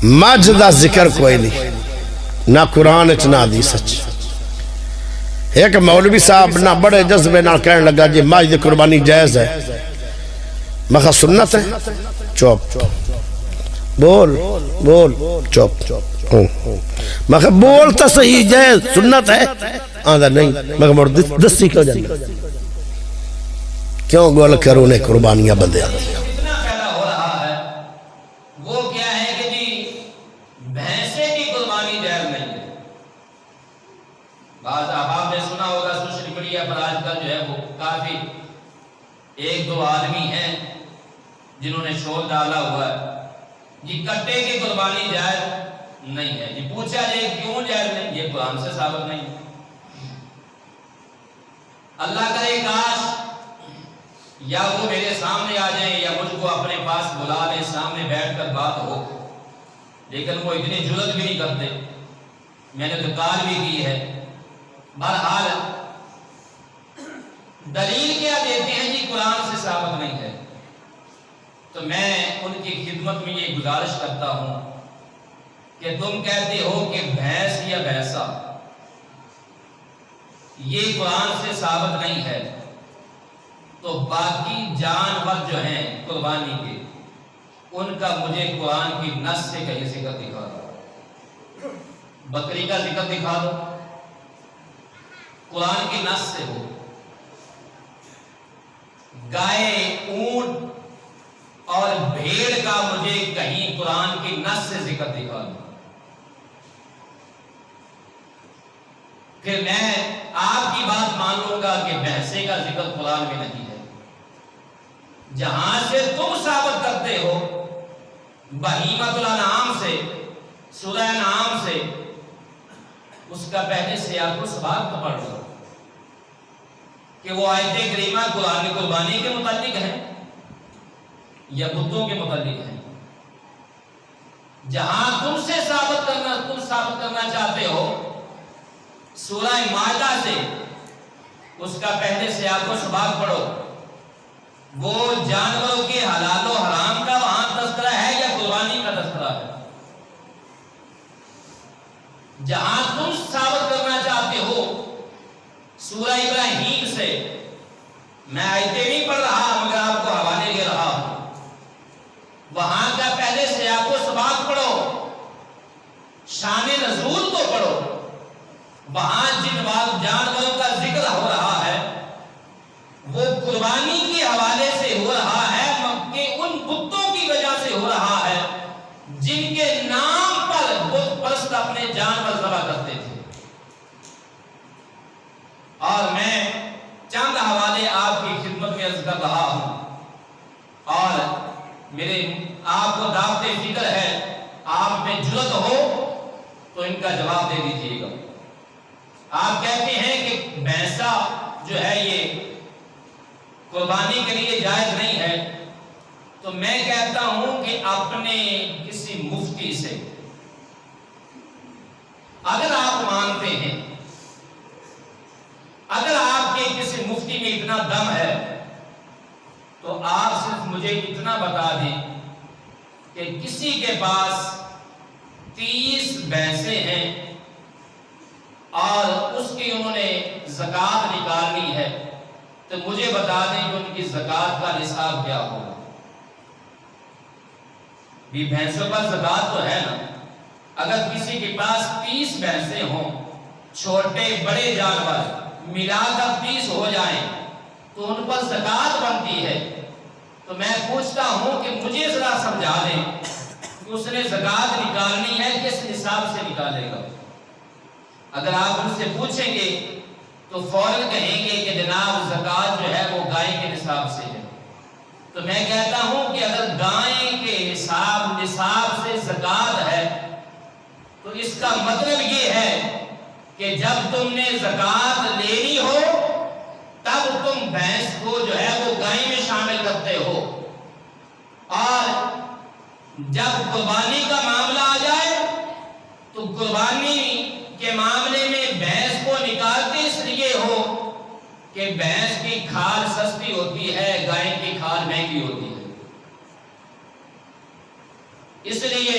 مجھ دا ذکر کوئی نہیں، نہ قرآن اچ نہ حدیث اچ۔ ایک مولوی صاحب نہ بڑے جذبے نہ کہنے لگا جی مجھ دی قربانی جائز ہے، میں کہا سنت ہے، چوپ بول بول چوپ، میں کہا بول تا صحیح جائز سنت ہے، آدھا نہیں، میں کہا مرد دستی کیوں جانا، کیوں گول کروں نے قربانیاں بندے آدھا۔ بعض احباب نے سنا ہوگا سوشل میڈیا پر آج کل جو ہے وہ کافی ایک دو آدمی ہیں جنہوں نے شور ڈالا ہوا ہے جی کٹے کی قربانی جائز نہیں ہے، جی پوچھا جائے کیوں جائز نہیں، یہ قرآن سے ثابت نہیں۔ اللہ کرے کاش یا وہ میرے سامنے آ جائیں یا مجھ کو اپنے پاس بلا لیں، سامنے بیٹھ کر بات ہو، لیکن وہ اتنی جرت بھی نہیں کرتے، میں نے تو کال بھی کی ہے۔ بہرحال دلیل کیا دیتے ہیں جی قرآن سے ثابت نہیں ہے، تو میں ان کی خدمت میں یہ گزارش کرتا ہوں کہ تم کہتے ہو کہ بھینس یا بھینسا یہ قرآن سے ثابت نہیں ہے، تو باقی جانور جو ہیں قربانی کے ان کا مجھے قرآن کی نص سے کہیں ذکر دکھا دو، بکری کا ذکر دکھا دو قرآن کی نص سے ہو، گائے اونٹ اور بھیڑ کا مجھے کہیں قرآن کی نص سے ذکر دکھا دو، پھر میں آپ کی بات مان لوں گا کہ بھینسے کا ذکر قرآن میں نہیں ہے۔ جہاں سے تم ثابت کرتے ہو بہیمۃ الانعام سے، سورہ انعام سے، اس کا پہلے سیاق و سباق تو پڑھ لو کہ وہ آیت کریمہ قرآن کی قربانی کے متعلق ہے یا بتوں کے متعلق ہے۔ جہاں تم ثابت کرنا چاہتے ہو سورہ مائدہ سے، اس کا پہلے سیاق و سباق پڑھو، وہ جانوروں کے حلال و حرام کا وہاں تذکرہ ہے یا قربانی کا تذکرہ ہے۔ جہاں تم ثابت کرنا چاہتے ہو سورہ ابراہیم سے، میں آیتیں نہیں پڑھ رہا مگر آپ کو حوالے دے رہا ہوں، وہاں کا پہلے سیاق و سباق پڑھو، شان نزول تو پڑھو، وہاں جن جانوروں کا ذکر ہو رہا ہے وہ قربانی کے حوالے سے ہو رہا ہے کہ ان بتوں کی وجہ سے ہو رہا ہے جن کے نام پر بت پرست اپنے جانور ذبح کرتے تھے۔ اور میں چند حوالے آپ کی خدمت میں عرض کر رہا ہوں، اور میرے آپ کو دعوت فکر ہے، آپ میں جرت ہو تو ان کا جواب دے دیجیے گا۔ آپ کہتے ہیں کہ بھینسا جو ہے یہ قربانی کے لیے جائز نہیں ہے، تو میں کہتا ہوں کہ اپنے کسی مفتی سے اگر آپ مانتے ہیں، اگر آپ کے کسی مفتی میں اتنا دم ہے تو آپ صرف مجھے اتنا بتا دیں کہ کسی کے پاس 30 بھینسیں ہیں اور اس کی انہوں نے زکوٰۃ نکالنی ہے، تو مجھے بتا دیں کہ ان کی زکوٰۃ کا نصاب کیا ہوگا۔ بھی بھینسوں پر زکوٰۃ تو ہے نا، اگر کسی کے پاس 30 بھینسیں ہوں، چھوٹے بڑے جانور ملا کر 30 ہو جائیں تو ان پر زکوٰۃ بنتی ہے، تو میں پوچھتا ہوں کہ مجھے ذرا سمجھا دیں کہ اس نے زکوٰۃ نکالنی ہے کس حساب سے نکالے گا۔ اگر آپ ان سے پوچھیں گے تو فوراً کہیں گے کہ جناب زکوٰۃ جو ہے وہ گائے کے نصاب سے ہے، تو میں کہتا ہوں کہ اگر گائے کے نصاب سے زکوٰۃ ہے تو اس کا مطلب یہ ہے کہ جب تم نے زکوٰۃ لینی ہو تب تم بھینس کو جو ہے وہ گائے میں شامل کرتے ہو، اور جب قربانی کا معاملہ آ جائے تو قربانی کے معاملے میں بھینس کو نکالتے اس لیے ہو کہ بھینس کی کھال سستی ہوتی ہے، گائے کی کھال مہنگی ہوتی ہے، اس لیے